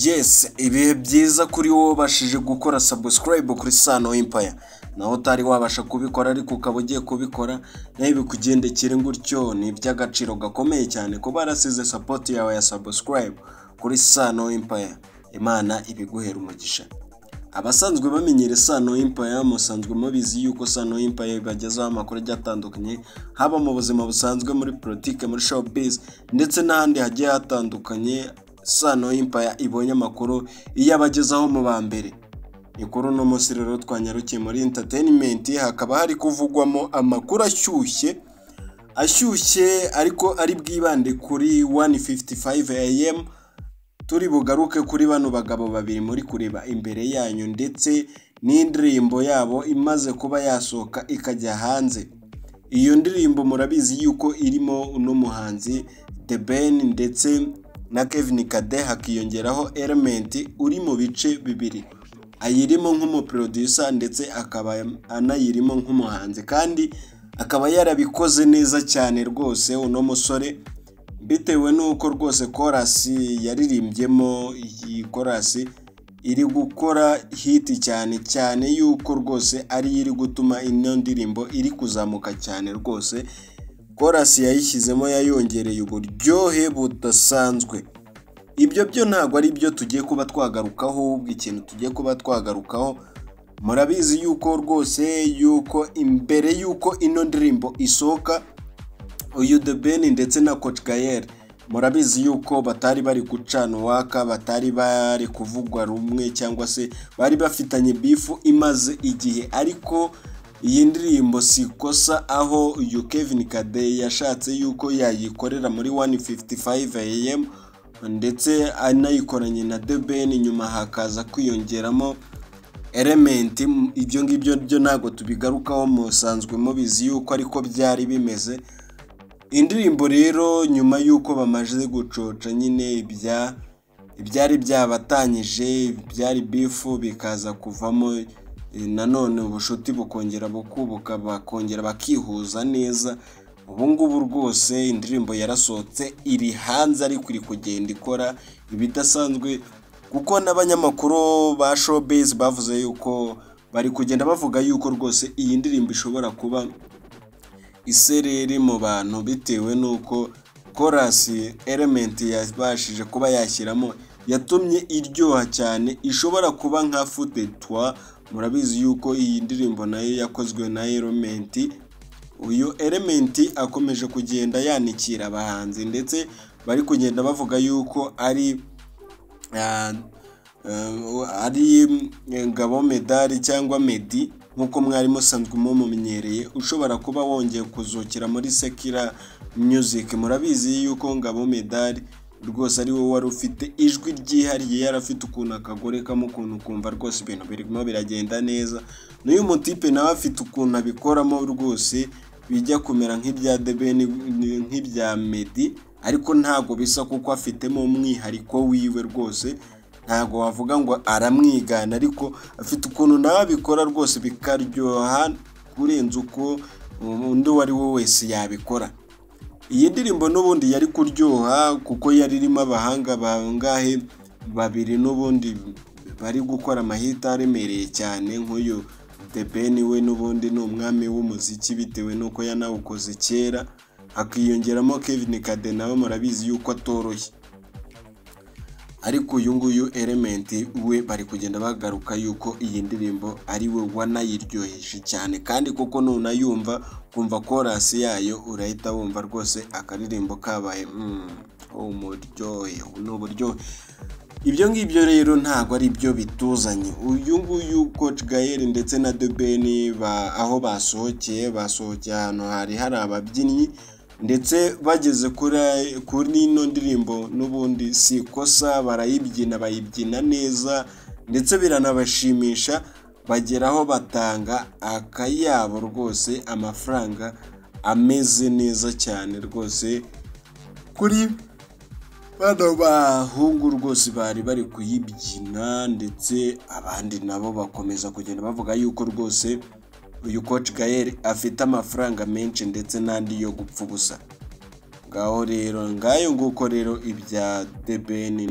Yes, ibihe byiza kuri wowe ubashije gukora subscribe kuri Sano Empire. Naho utari wabasha kubikora ariko ukaba ugiye kubikora nawe bikugendekere gutyo ni iby'agaciro gakomeye cyane kuba barasize support yawe ya subscribe kuri Sano Empire. Imana ibiguhera umugisha. Abasanzwe bamenyere Sano Empire musanzwe mubizi yuko Sano Empire bagezaho amakuru atandukanye haba mu buzima busanzwe, muri politike, muri showbiz ndetse n'ahandi hagiye hatandukanye. Sano Empire ibonye amakuru iyo abagezaho mu bambere. Ikuru no munsi rero twanyarukiye muri entertainment, hakaba hari kuvugwamo amakuru ashyushye ariko ari bwibande kuri 1:55 am. Turi bugaruke kuri bano bagabo babiri muri kureba imbere yanyu ndetse n'indirimbo yabo imaze kuba yasohoka ikajya hanze. Iyo ndirimbo murabizi yuko irimo uno muhanzi The Ben ndetse na Kevin Kade, hakiyongeraho Element uri mu bice bibiri, ayirimo nk'umuproducer ndetse akaba anayirimo nk'umuhanzi, kandi akaba yarabikoze neza cyane rwose uno musore, bitewe nuko rwose chorus yaririmbyemo. Iyi chorus iri gukora hit cyane yuko rwose ari iri gutuma ino ndirimbo iri kuzamuka cyane rwose. Chorus yayishyizemo yayongereye uburyohe budasanzwe. Ibyo byo ntago ari byo tugiye kuba twagarukaho, ubwo ikintu tugiye kuba twagarukaho murabizi yuko rwose yuko imbere yuko ino ndirimbo isohoka, uyu The Ben ndetse na Coach Gael murabizi yuko batari bari gucana waka, batari bari kuvugwa rumwe cyangwa se bari bafitanye bifu imaze igihe. Ariko iyi ndirimbo sikosa aho uyu Kevin Kade yashatse yuko yayikorera muri 1:55 am ndetse anayikoranye na The Ben, nyuma hakaza kwiyongeramo Element. Ibyo ngibyo byo ntago tubigarukaho, musanzwe mubizi yuko ariko byari bimeze. Indirimbo rero nyuma yuko bamaze gucoca nyine ibyari byabatanyije, byari bifu, bikaza kuvamo nanone ubushuti bukongera bukubuka, bakongera bakihuza neza. Ubu ngubu rwose indirimbo yarasohotse, iri hanze ariko iri kugenda ikora ibidasanzwe, kuko n'abanyamakuru ba showbiz bavuze yuko bari kugenda bavuga yuko rwose iyi ndirimbo ishobora kuba isereri mu bantu, bitewe nuko chorus Element yabashije kuba yashyiramo yatumye iryoha cyane, ishobora kuba nka Foutetwa. Murabizi yuko iyi ndirimbo nayo yakozwe na Element. Uyu Element akomeje kugenda yanikira abahanzi ndetse bari kugenda bavuga yuko ari Ngabo Medali cyangwa Medi nkuko mwari musanzwe mumenyereye, ushobora kuba wongeye kuzukira muri Sekira Music. Murabizi yuko Ngabo Medali rwose ari wowe wari ufite ijwi ryihariye, yarafite ukuntu akagore kamukuntu kumva rwose ibintu birimo biragenda neza. N'uyu mutipe nawe afite ukuntu abikoramo rwose bijya kumera nk'ibya The Ben nk'ibya Medi, ariko ntago bisa kuko afitemo umwihariko wiwe rwose. Ntago wavuga ngo aramwigana, ariko afite ukuntu nawe abikora rwose bikaryoha kurenza uko undi wari we wese yabikora. Iyi ndirimbo n'ubundi yari kuryoha kuko yari irimo abahanga bangahe babiri n'ubundi bari gukora amahita aremereye cyane. Nk'uyu The Ben we n'ubundi ni umwami w'umuziki bitewe nuko yanawukoze kera, hakiyongeramo Kevin Kade nawe murabizi yuko atoroshye. Ariko uyu nguyu Element we bari kugenda bagaruka yuko iyi ndirimbo ari we wanayiryoheje cyane, kandi koko nunayumva kumva chorus yayo urahita wumva rwose akaririmbo kabaye umuryohe n'uburyohe. Ibyo ngibyo rero ntago ari byo bituzanye. Uyu nguyu Coach Gael ndetse na The Ben aho basohokeye ahantu hari ababyinnyi ndetse bageze kuri ino ndirimbo n'ubundi sikosa, bayibyina neza ndetse biranabashimisha, bageraho batanga akayabo rwose, amafaranga ameze neza cyane rwose kuri bano bahungu rwose bari kuyibyina, ndetse abandi nabo bakomeza kugenda bavuga yuko rwose uyu Coach Gael afite amafaranga menshi ndetse n'andi yo gupfa ubusa. Ngaho rero ngayo nguko rero ibya The Ben.